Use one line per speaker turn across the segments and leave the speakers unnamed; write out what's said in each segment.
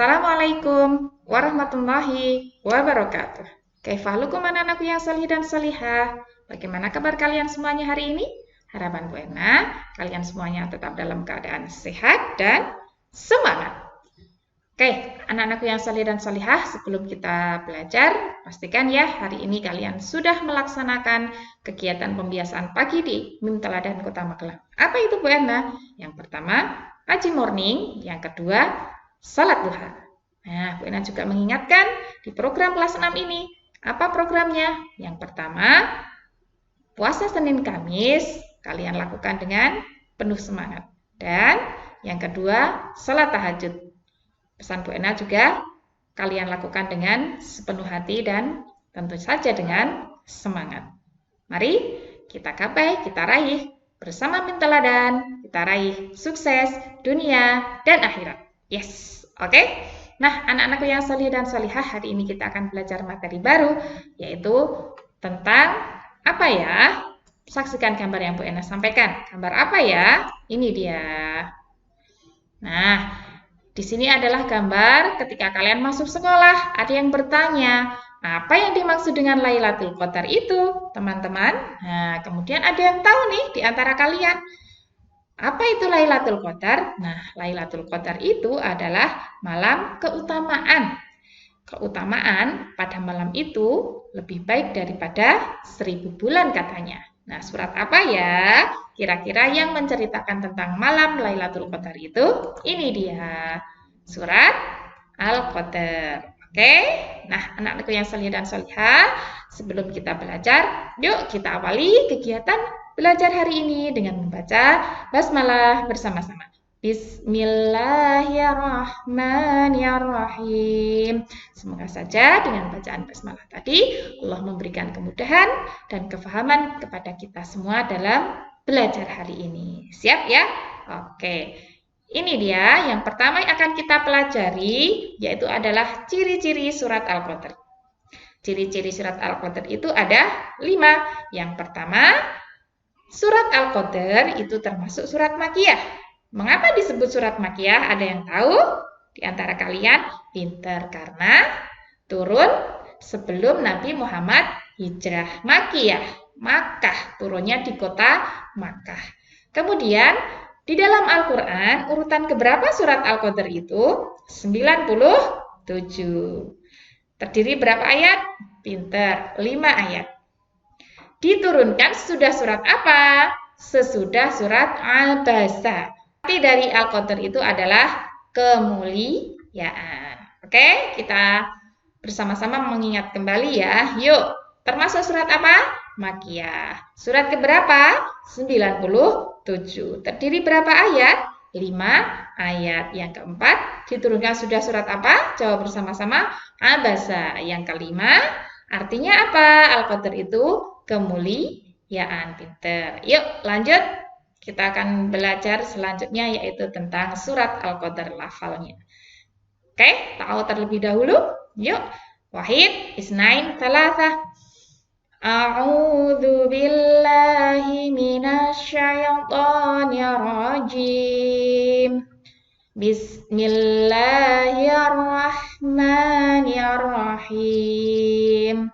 Assalamualaikum warahmatullahi wabarakatuh. Kaifalukum anak-anakku yang salih dan salihah? Bagaimana kabar kalian semuanya hari ini? Harapan Bu Ena, kalian semuanya tetap dalam keadaan sehat dan semangat. Oke, anak-anakku yang salih dan salihah, sebelum kita belajar, pastikan ya hari ini kalian sudah melaksanakan kegiatan pembiasaan pagi di Mim Teladan Kota Magelang. Apa itu Bu Ena? Yang pertama, pagi morning. Yang kedua, salat duha. Nah, Bu Ena juga mengingatkan di program kelas 6 ini. Apa programnya? Yang pertama, puasa Senin Kamis kalian lakukan dengan penuh semangat. Dan yang kedua, salat tahajud. Pesan Bu Ena juga kalian lakukan dengan sepenuh hati dan tentu saja dengan semangat. Mari kita gapai, kita raih bersama Mim Teladan, kita raih sukses dunia dan akhirat. Yes, oke? Nah, anak-anakku yang salih dan salihah, hari ini kita akan belajar materi baru, yaitu tentang apa ya? Saksikan gambar yang Bu Ena sampaikan. Gambar apa ya? Ini dia. Nah, di sini adalah gambar ketika kalian masuk sekolah. Ada yang bertanya, apa yang dimaksud dengan Lailatul Qadar itu, teman-teman? Nah, kemudian ada yang tahu nih di antara kalian. Apa itu Lailatul Qadar? Nah, Lailatul Qadar itu adalah malam keutamaan. Keutamaan pada malam itu lebih baik daripada 1000 bulan katanya. Nah, surat apa ya? Kira-kira yang menceritakan tentang malam Lailatul Qadar itu? Ini dia, surat Al-Qadar. Oke? Nah, anak-anakku yang salih dan salihah, sebelum kita belajar, yuk kita awali kegiatan belajar hari ini dengan membaca basmalah bersama-sama. Bismillahirrahmanirrahim. Semoga saja dengan bacaan basmalah tadi Allah memberikan kemudahan dan kefahaman kepada kita semua dalam belajar hari ini. Siap ya? Oke. Ini dia yang pertama yang akan kita pelajari, yaitu adalah ciri-ciri surat Al-Qadar. Ciri-ciri surat Al-Qadar itu ada 5. Yang pertama, surat Al-Qadar itu termasuk surat Makkiyah. Mengapa disebut surat Makkiyah? Ada yang tahu? Di antara kalian pintar karena turun sebelum Nabi Muhammad hijrah. Makkiyah, Makkah, turunnya di kota Makkah. Kemudian di dalam Al-Quran, urutan keberapa surat Al-Qadar itu? 97. Terdiri berapa ayat? Pinter, 5 ayat. Diturunkan sesudah surat apa? Sesudah surat Al-Basa. Arti dari Al-Qadar itu adalah kemuliaan. Oke, kita bersama-sama mengingat kembali ya. Yuk, termasuk surat apa? Makkiyah. Surat keberapa? 97. Terdiri berapa ayat? 5 ayat. Yang keempat, diturunkan sudah surat apa? Jawab bersama-sama. Abasa. Yang kelima, artinya apa? Al-Qadar itu kemuliaan. Pinter. Yuk, lanjut. Kita akan belajar selanjutnya yaitu tentang surat Al-Qadar lafalnya. Oke, tahu terlebih dahulu? Yuk. Wahid, isnain, thalatha. A'udzu billahi minasyaitonir rajim. Bismillahirrahmanirrahim.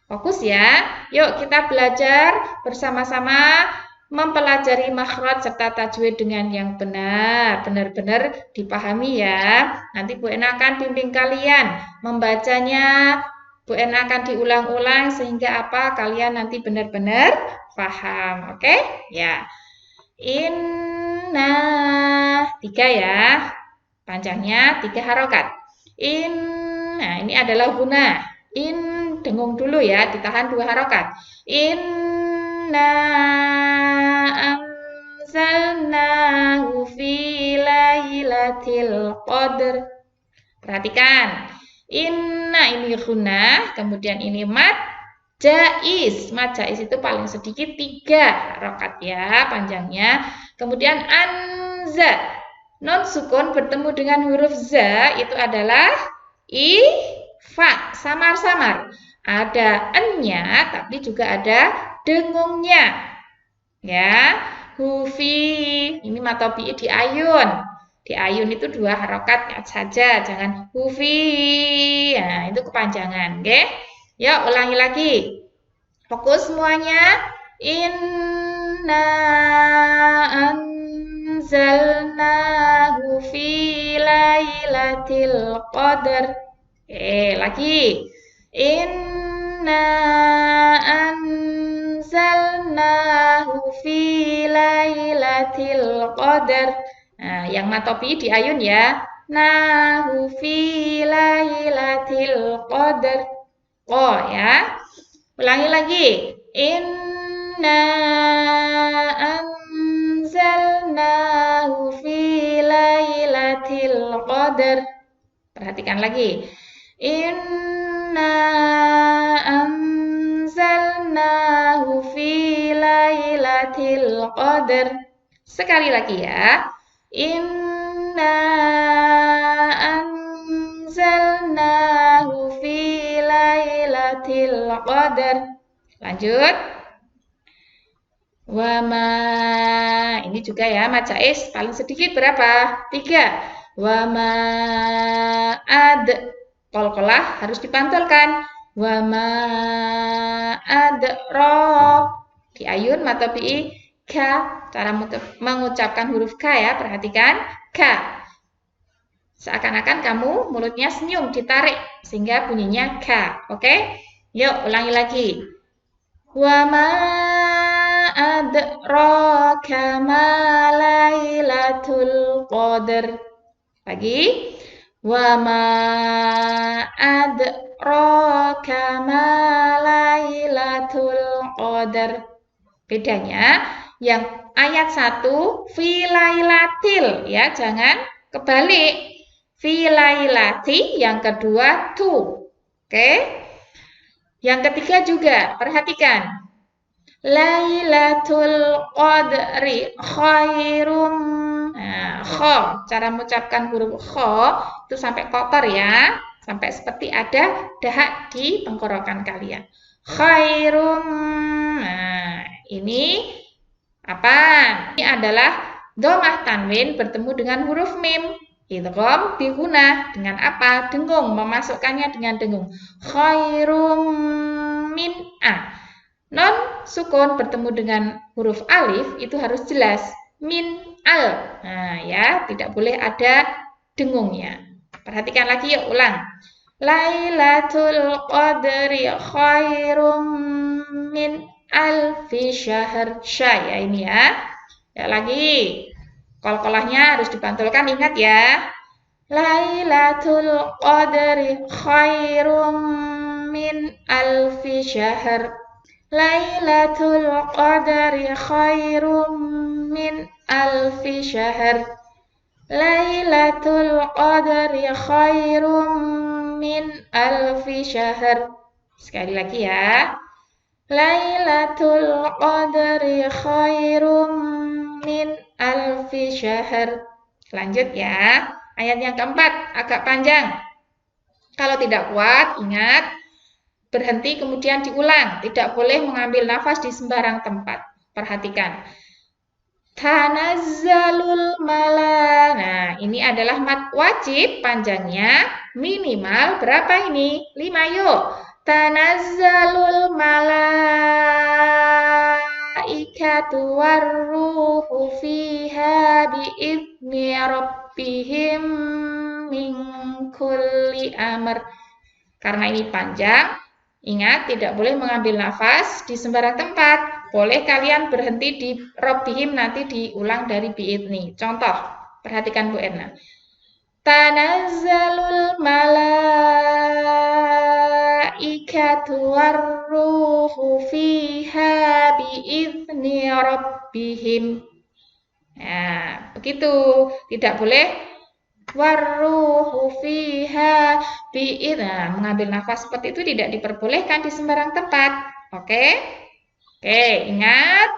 Fokus ya. Yuk kita belajar bersama-sama mempelajari makhraj serta tajwid dengan yang benar. Benar-benar dipahami ya. Nanti Bu Ena akan bimbing kalian membacanya. Bu Ena akan diulang-ulang sehingga apa? Kalian nanti benar-benar paham. Oke? Ya. Inna. 3 ya. Panjangnya 3 harokat. Nah, ini adalah guna. Dengung dulu ya. Ditahan 2 harokat. Inna anzalnahu fi lailatul qadr. Perhatikan. Inna ini guna, kemudian ini mad jais. Mad jais itu paling sedikit 3 harokat ya panjangnya. Kemudian anza. Non sukun bertemu dengan huruf za itu adalah ifa, samar-samar. Ada ennya tapi juga ada dengungnya. Ya, hufi. Ini matobi di ayun. Di ayun itu 2 harokat saja, jangan hufi. Nah, itu kepanjangan, oke? Yuk, ulangi lagi. Fokus semuanya. Inna anzalnahu fi lailatul qadar. Lagi. Inna anzalnahu fi lailatul qadar. Nah, yang matopi di ayun ya. Nahu fi lailatul qadar. Oh ya. Ulangi lagi. Inna anzalnahu fi lailatul qadar. Perhatikan lagi. Inna anzalnahu fi lailatul qadar. Sekali lagi ya. Inna anzalnahu fi lailatul qadar. Lanjut. Wama. Ini juga ya, Mat Jais. Paling sedikit berapa? 3. Wama ad. Qalqalah harus dipantulkan. Wama ad ro. Di ayun matopi ka. Cara mengucapkan huruf K ya, perhatikan. K. Seakan-akan kamu mulutnya senyum, ditarik, sehingga bunyinya K. Oke? Yuk, ulangi lagi. Wa ma adraka ma lailatul qadar. Lagi. Wa ma adraka ma lailatul qadar. Bedanya, yang ayat 1 fi lailatil ya, jangan kebalik. Fi lailati, yang kedua tu. Oke? Yang ketiga juga, perhatikan. Lailatul qadri khairum. Nah, kho, cara mengucapkan huruf kho itu sampai kotor ya, sampai seperti ada dahak di tenggorokan kalian. Khairum. Nah, ini apa? Ini adalah domah tanwin bertemu dengan huruf mim. Idgham bihuna dengan apa? Dengung, memasukkannya dengan dengung. Khairum min a. Non sukun bertemu dengan huruf alif itu harus jelas. Min al. Nah, ya, tidak boleh ada dengungnya. Perhatikan lagi yuk, ulang. Lailatul qadri khairum min alfi syahr. Ya ini ya. Ya lagi. Qalqalahnya harus dipantulkan, ingat ya. Lailatul qadri khairum min alfi syahr. Lailatul qadri khairum min alfi syahr. Lailatul qadri khairum min alfi syahr. Sekali lagi ya. Lailatul qadri khairum min alfi syahr. Lanjut ya. Ayat yang keempat agak panjang. Kalau tidak kuat, ingat berhenti kemudian diulang. Tidak boleh mengambil nafas di sembarang tempat. Perhatikan. Tanazzalul mala. Nah, ini adalah mat wajib, panjangnya minimal berapa ini? 5 yuk. Tanazzalul malaikatu warruhu fiha bi'izni rabbihim min kulli amr. Karena ini panjang, ingat tidak boleh mengambil nafas di sembarang tempat. Boleh kalian berhenti di Rabbihim, nanti diulang dari bi'idni. Contoh, perhatikan Bu Erna. Tanazzalul malaikatu warruhu fiha bi'izni rabbihim. Nah, begitu. Tidak boleh warruhu fiha bi'idni. Nah, mengambil nafas seperti itu tidak diperbolehkan di sembarang tempat. Oke? Oke, ingat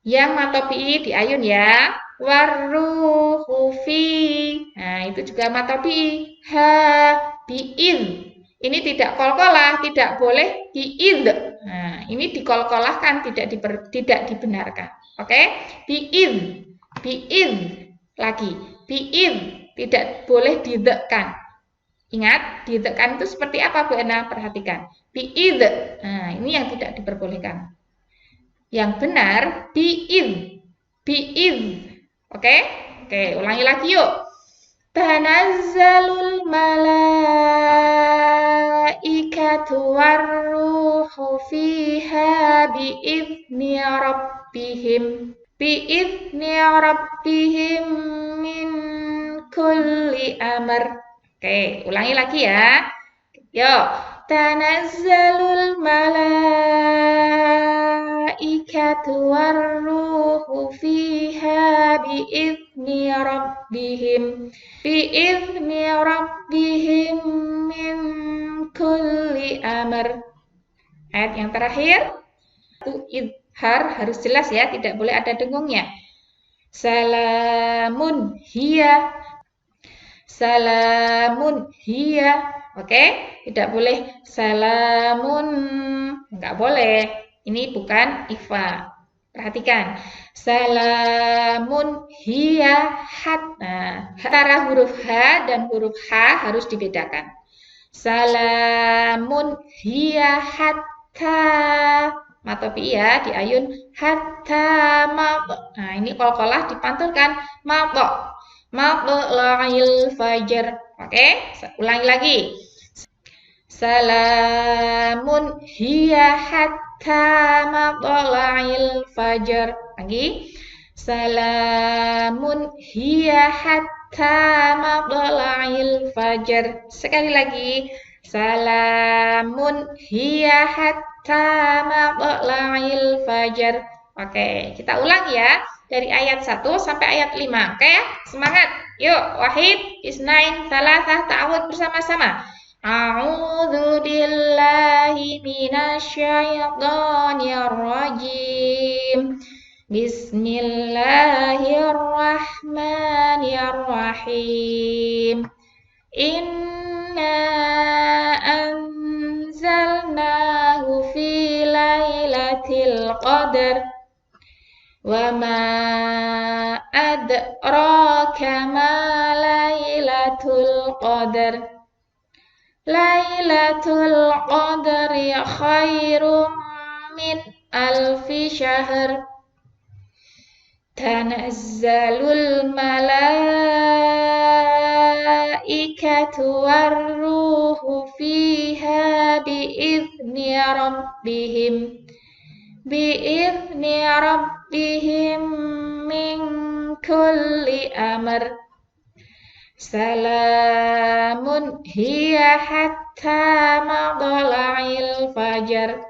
yang matopi di ayun ya. Warruhu fi. Nah, itu juga matopi. Ha bi'id. Ini tidak qalqalah, tidak boleh bi'id. Nah, ini dikolkolahkan, tidak dibenarkan. Oke? Bi'id. Bi'id. Lagi. Bi'id, tidak boleh didekkan. Ingat, didekkan itu seperti apa Bu Ena? Perhatikan. Bi'id. Nah, ini yang tidak diperbolehkan. Yang benar, bi'id. Bi'id. Oke? Oke, ulangi lagi yuk. Tanazzalul malaikatu warruhu fiha bi'izni rabbihim. Bi'izni rabbihim min kulli amr. Oke, ulangi lagi ya. Yuk. Tanazzalul malaikatu warruhu fiha bi'izni rabbihim. Bi'izni rabbihim min kulli amr. Ayat yang terakhir. Idhar harus jelas ya, tidak boleh ada dengungnya. Salamun hiya. Salamun hiya. Oke, tidak boleh salamun, enggak boleh. Ini bukan ikhfa. Perhatikan. Salamun hiya hat. Nah, antara huruf H dan huruf H harus dibedakan. Salamun hiya hatta. Matopi ya, di ayun hatta mab. Nah, ini qalqalah dipantulkan mab. Matla'il fajar. Oke, ulangi lagi. Salamun hiya hatta matla'il fajar. Lagi. Salamun hiya hatta matla'il fajar. Sekali lagi. Salamun hiya hatta matla'il fajar. Oke, kita ulang ya. Dari ayat 1 sampai ayat 5. Oke ya? Semangat. Yuk, wahid, isnain, salasah, ta'awud bersama-sama. A'udzu billahi minasyaitonir rajim. Bismillahirrahmanirrahim. Inna anzalnahu fi lailatul qadar. Wa ma adraka ma lailatul qadar. Lailatul qadri khairum min alfi syahr. Tanazzalul malaikatu warruhu fiha bi'izni rabbihim. Bi'izni rabbihim min kulli amr. Salamun hiya hatta matla'il fajar.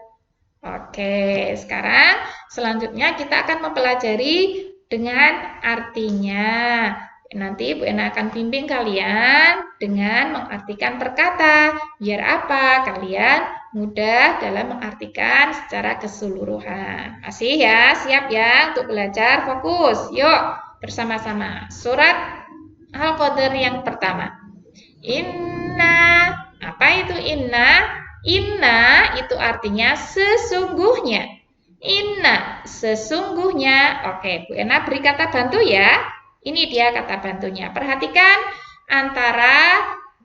Oke, sekarang selanjutnya kita akan mempelajari dengan artinya. Nanti Bu Ena akan bimbing kalian dengan mengartikan perkata. Biar apa? Kalian mudah dalam mengartikan secara keseluruhan. Masih ya? Siap ya untuk belajar? Fokus. Yuk, bersama-sama. Surat Al-Qadr yang pertama. Inna. Apa itu inna? Inna itu artinya sesungguhnya. Inna, sesungguhnya. Oke, Bu Ena beri kata bantu ya. Ini dia kata bantunya. Perhatikan antara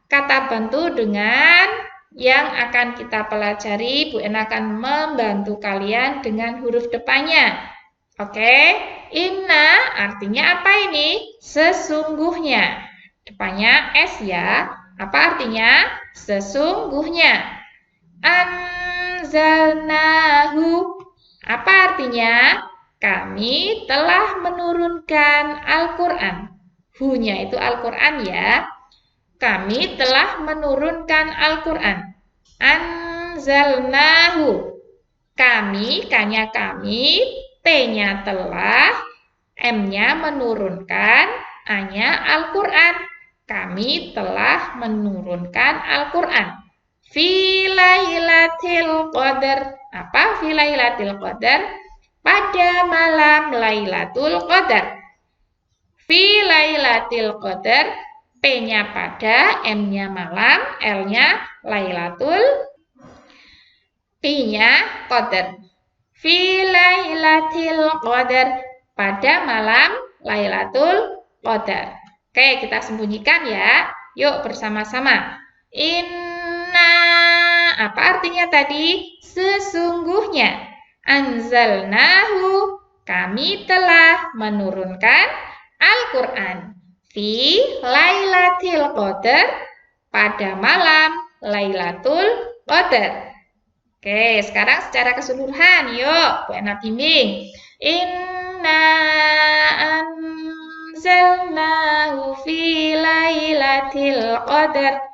kata bantu dengan yang akan kita pelajari. Bu Ena akan membantu kalian dengan huruf depannya. Oke, inna artinya apa ini? Sesungguhnya. Depannya S ya. Apa artinya? Sesungguhnya. Anzalnahu. Apa artinya? Kami telah menurunkan Al-Quran. Hu-nya itu Al-Quran ya. Kami telah menurunkan Al-Quran. Anzalnahu. Kami, K-nya kami, T-nya telah, M-nya menurunkan, A-nya Al-Quran. Kami telah menurunkan Al-Quran. Fi lailatul qadar. Apa fi lailatul qadar? Pada malam Lailatul Qadar. Fi Lailatul Qadar, P-nya pada, M-nya malam, L-nya Lailatul, P-nya Qadar. Fi Lailatul Qadar, pada malam Lailatul Qadar. Oke, kita sembunyikan ya. Yuk bersama-sama. Inna, apa artinya tadi? Sesungguhnya. Anzalnahu, kami telah menurunkan Al-Quran. Fi Lailatul Qadar, pada malam Lailatul Qadar. Oke, sekarang secara keseluruhan. Yuk, Bu Ena bimbing. Inna anzalnahu fi lailatul qadar.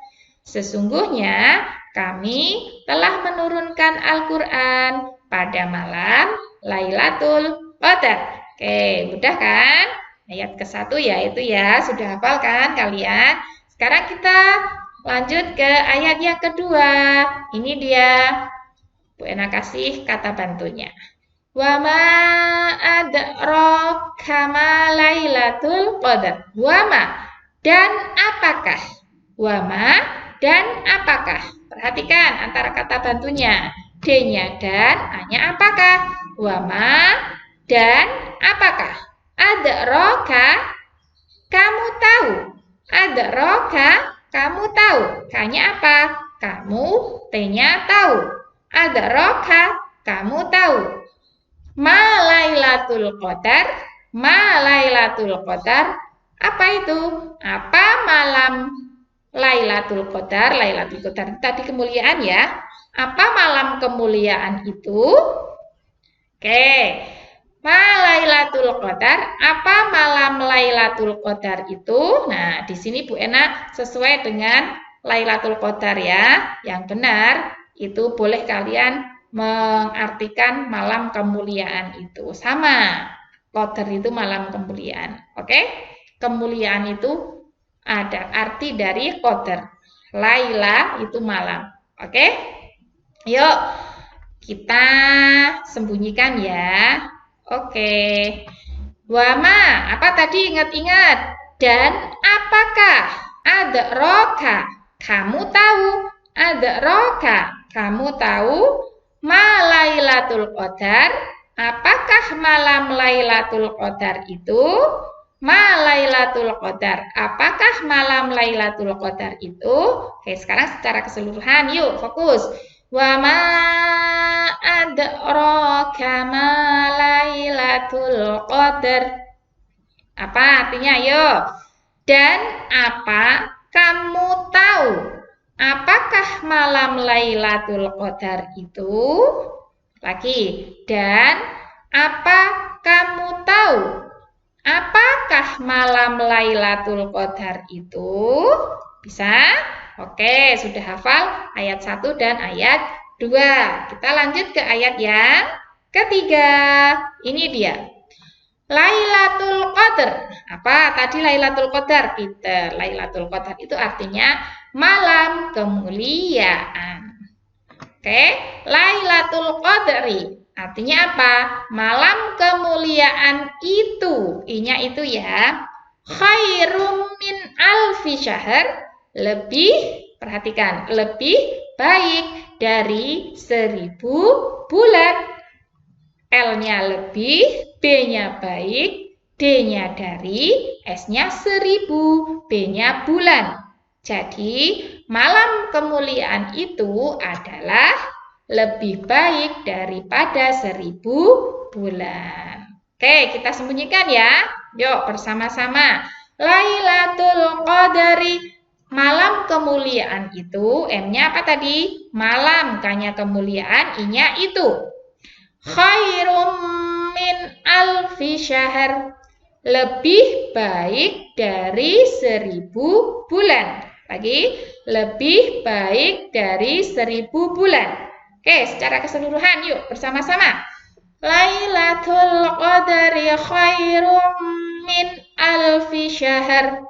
Sesungguhnya kami telah menurunkan Al-Quran pada malam Lailatul Qadar. Oke, mudah kan? Ayat ke-1 yaitu ya, sudah hafal kan kalian? Sekarang kita lanjut ke ayat yang kedua. Ini dia. Bu Ena kasih kata bantunya. Wa ma adraka ma Lailatul Qadar. Wa ma, dan apakah? Wa ma, dan apakah? Perhatikan antara kata bantunya. D-nya dan A-nya apakah? Wa ma, dan apakah? Adraka, kamu tahu. Adraka, kamu tahu. K-nya apa? Kamu, T-nya tahu. Adraka, kamu tahu. Ma Lailatul Qadar, ma Lailatul Qadar, apa itu? Apa malam Lailatul Qadar? Lailatul Qadar tadi kemuliaan ya. Apa malam kemuliaan itu? Oke. Ma Lailatul Qadar, apa malam Lailatul Qadar itu? Nah, di sini Bu Ena sesuai dengan Lailatul Qadar ya. Yang benar itu boleh kalian mengartikan malam kemuliaan itu. Sama, Qadar itu malam kemuliaan. Oke? Kemuliaan itu ada arti dari Qadar. Laila itu malam. Oke? Yuk, kita sembunyikan ya. Oke. Wama, apa tadi? Ingat-ingat. Dan apakah? Adraka, kamu tahu. Adraka, kamu tahu. Ma Lailatul Qadar, apakah malam Lailatul Qadar itu? Ma Lailatul Qadar, apakah malam Lailatul Qadar itu? Oke, sekarang secara keseluruhan yuk fokus. Wa ma adraka ma Lailatul Qadar. Apa artinya? Yuk. Dan apa kamu tahu? Apakah malam Lailatul Qadar itu? Lagi. Dan apa kamu tahu? Apakah malam Lailatul Qadar itu? Bisa? Oke, sudah hafal ayat 1 dan ayat 2. Kita lanjut ke ayat yang ketiga. Ini dia. Lailatul Qadar. Apa tadi Lailatul Qadar? Peter. Lailatul Qadar itu artinya malam kemuliaan. Oke, Lailatul Qadri artinya apa? Malam kemuliaan itu. I-nya itu ya. Khairum min alfi syahr. Lebih, perhatikan, lebih baik dari 1000 bulan. L-nya lebih, B-nya baik, D-nya dari, S-nya 1000, B-nya bulan. Jadi, malam kemuliaan itu adalah lebih baik daripada 1000 bulan. Oke, kita sembunyikan ya. Yuk, bersama-sama. Lailatul Qadari, malam kemuliaan itu. M-nya apa tadi? Malam, K-nya kemuliaan, I-nya itu. Khairum min alfi syahr, lebih baik dari 1000 bulan. Lagi, lebih baik dari 1000 bulan. Oke, secara keseluruhan yuk bersama-sama. Lailatul Qadri khairum min alfi syahr.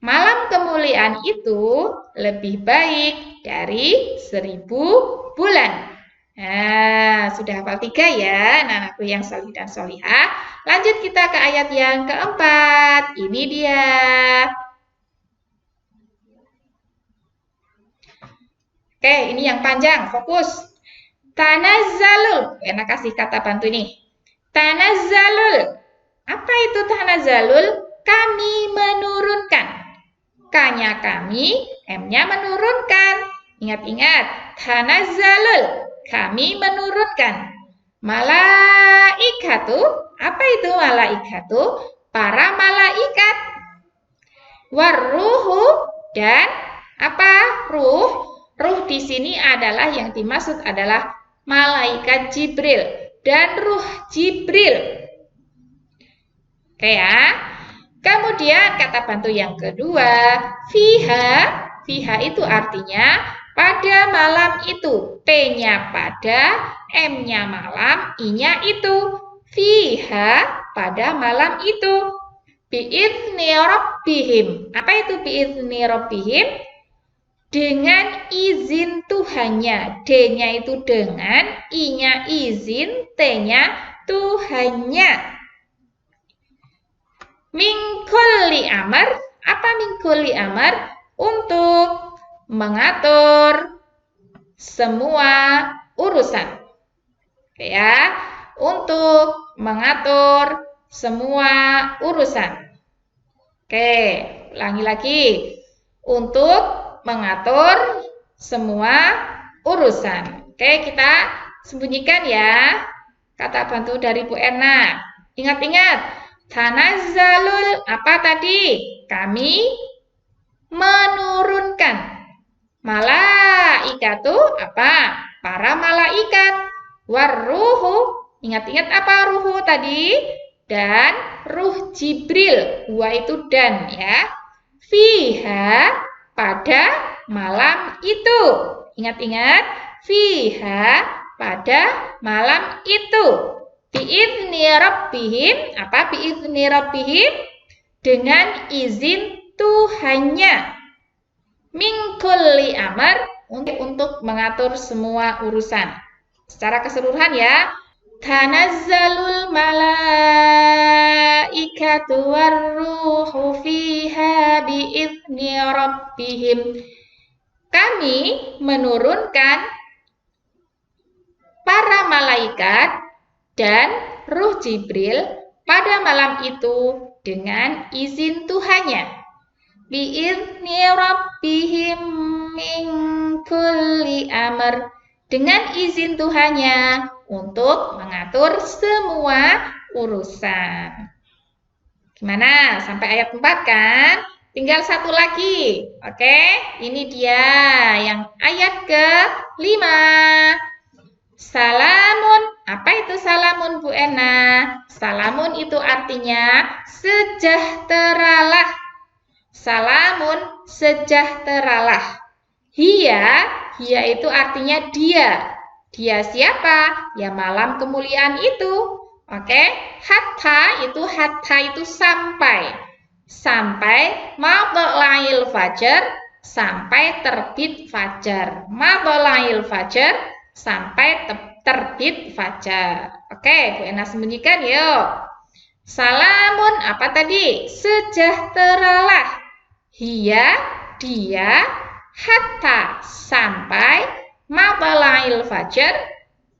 Malam kemuliaan itu lebih baik dari 1000 bulan. Nah, sudah hafal 3 ya, anak-anakku yang solih dan solihah. Lanjut kita ke ayat yang keempat. Ini dia. Oke, ini yang panjang, fokus. Tanazzalul. Enak kasih kata bantu ini. Tanazzalul. Apa itu tanazzalul? kami menurunkan. K-nya kami, M-nya menurunkan. Ingat-ingat, tanazzalul, kami menurunkan. Malaikatu, apa itu malaikatu? Para malaikat. Warruhu, dan apa? Ruh. Ruh di sini adalah yang dimaksud adalah malaikat Jibril dan ruh Jibril. Oke ya. Kemudian kata bantu yang kedua, fiha. Fiha itu artinya pada malam itu. P-nya pada, M-nya malam, I-nya itu. Fiha pada malam itu. Bi'izni rabbihim. Apa itu bi'izni rabbihim? Dengan izin Tuhannya. D-nya itu dengan, I-nya izin, T-nya Tuhannya. Min kulli amr. Apa min kulli amr? Untuk mengatur semua urusan. Oke ya, untuk mengatur semua urusan. Oke, ulangi lagi. Untuk mengatur semua urusan. Oke, kita sembunyikan ya kata bantu dari Bu Erna. Ingat-ingat. Tanazzalul, apa tadi? Kami menurunkan. Malaikatu, apa? Para malaikat. Warruhu, ingat-ingat apa ruhu tadi? Dan ruh Jibril. Wa itu dan ya. Fiha, pada malam itu. Ingat-ingat. Fiha, pada malam itu. Bi'izni rabbihim, apa bi'izni rabbihim? Dengan izin Tuhannya. Min kulli amr, untuk mengatur semua urusan. Secara keseluruhan ya. Tanazzalul malaikatu warruhu fiha bi'izni rabbihim. Kami menurunkan para malaikat dan ruh Jibril pada malam itu dengan izin Tuhannya. Bi'izni rabbihim min kulli amr. Dengan izin Tuhannya untuk mengatur semua urusan. Gimana? Sampai ayat 4 kan? Tinggal satu lagi. Oke, ini dia yang ayat ke-5. Salamun. Apa itu salamun Bu Ena? Salamun itu artinya sejahteralah. Salamun, sejahteralah. Hiya itu artinya dia. Dia siapa? Ya malam kemuliaan itu. Oke, hatta itu sampai. Sampai matlail fajar, sampai terbit fajar. Matlail fajar, sampai terbit fajar. Oke, Bu Ena sembunyikan yuk. Salamun, apa tadi? Sejahteralah. Hiya, dia, hatta, sampai, matlail fajar,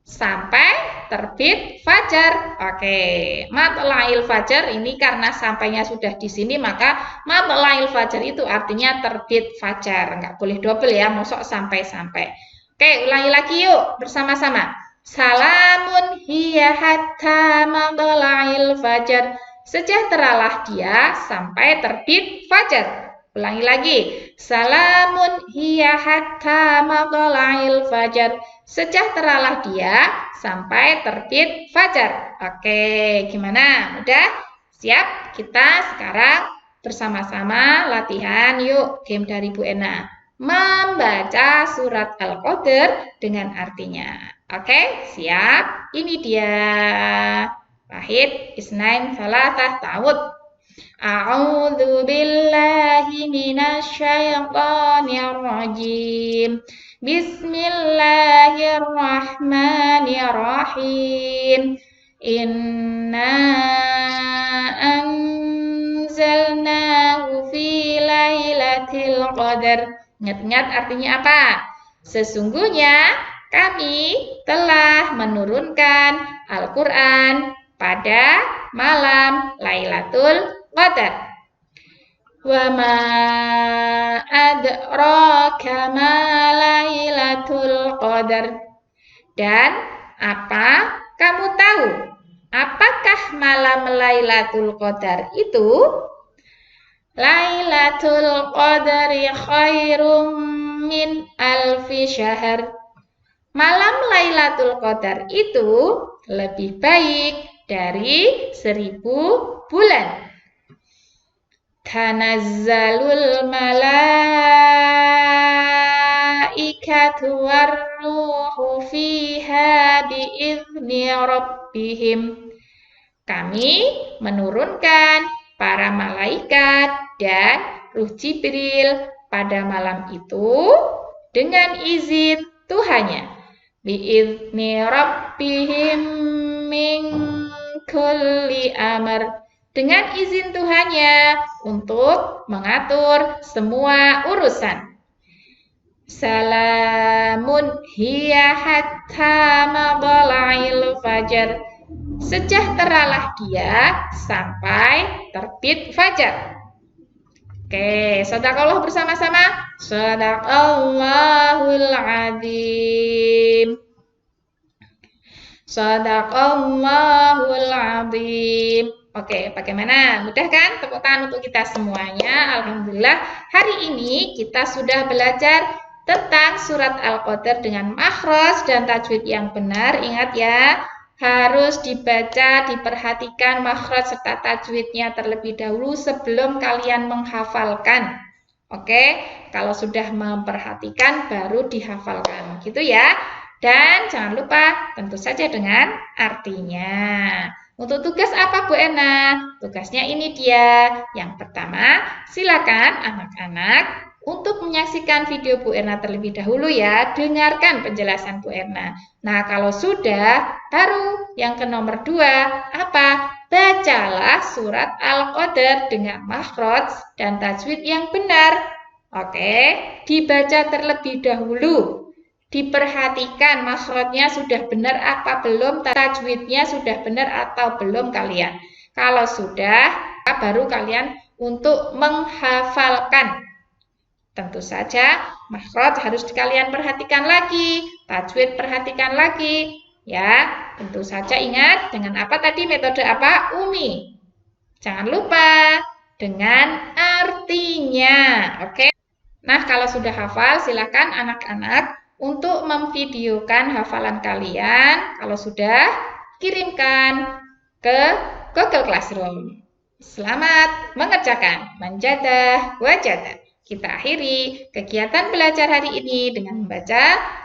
sampai terbit fajar. Oke, matlail fajar ini karena sampainya sudah di sini, maka matlail fajar itu artinya terbit fajar. Enggak boleh double ya, mosok sampai-sampai. Oke, ulangi lagi yuk bersama-sama. Salamun hiya hatta matlail fajar. Sejahteralah dia sampai terbit fajar. Ulangi lagi. Salamun hiya hatta matlail fajar. Sejahteralah dia sampai terbit fajar. Oke, gimana? Udah? Siap? Kita sekarang bersama-sama latihan yuk game dari Bu Ena. Membaca surat Al-Qadr dengan artinya. Oke, siap? Ini dia. Wahid, isnain, salatah, ta'awud. A'udzu billahi minasyaitonir rajim. Bismillahirrahmanirrahim. Inna anzalnahu fi lailatul qadar. Ingat-ingat artinya apa? Sesungguhnya kami telah menurunkan Al-Quran pada malam Lailatul Qadar. Wa ma adraka ma Lailatul Qadar. Dan apa kamu tahu? Apakah malam Lailatul Qadar itu? Lailatul Qadri khairum min alfi syahr. Malam Lailatul Qadar itu lebih baik dari 1000 bulan. Tanazzalul malaikatu warruhu fiha biizni rabbihim. Kami menurunkan para malaikat dan Ruh Jibril pada malam itu dengan izin Tuhannya. Biizni rabbihim min kulli amr. Dengan izin Tuhannya untuk mengatur semua urusan. Salamun hiya hatta madla'il fajar. Sejahteralah dia sampai terbit fajar. Oke, shadaqallah bersama-sama. Shadaqallahul adzim. Shadaqallahul adzim. Oke, bagaimana? Mudah kan? Tepuk tangan untuk kita semuanya. Alhamdulillah, hari ini kita sudah belajar tentang surat Al-Qadar dengan makhraj dan tajwid yang benar. Ingat ya, harus dibaca, diperhatikan makhraj serta tajwidnya terlebih dahulu sebelum kalian menghafalkan. Oke, kalau sudah memperhatikan baru dihafalkan, gitu ya. Dan jangan lupa tentu saja dengan artinya. Untuk tugas apa Bu Ena? Tugasnya ini dia. Yang pertama, silakan anak-anak untuk menyaksikan video Bu Erna terlebih dahulu ya, dengarkan penjelasan Bu Erna. Nah, kalau sudah, baru yang ke nomor 2, apa? Bacalah surat Al-Qadar dengan makhraj dan tajwid yang benar. Oke, dibaca terlebih dahulu. Diperhatikan makhrajnya sudah benar apa belum, tajwidnya sudah benar atau belum kalian. Kalau sudah, baru kalian untuk menghafalkan. Tentu saja makhraj harus kalian perhatikan lagi, tajwid perhatikan lagi. Ya, tentu saja ingat dengan apa tadi, metode apa? Umi. Jangan lupa dengan artinya. Oke. Nah, kalau sudah hafal, silakan anak-anak untuk memvideokan hafalan kalian. Kalau sudah, kirimkan ke Google Classroom. Selamat mengerjakan. Manjadah wajadah. Kita akhiri kegiatan belajar hari ini dengan membaca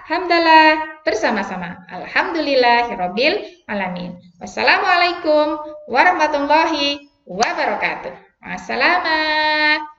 hamdalah bersama-sama. Alhamdulillahirabbil alamin. Wassalamualaikum warahmatullahi wabarakatuh. Wassalamu.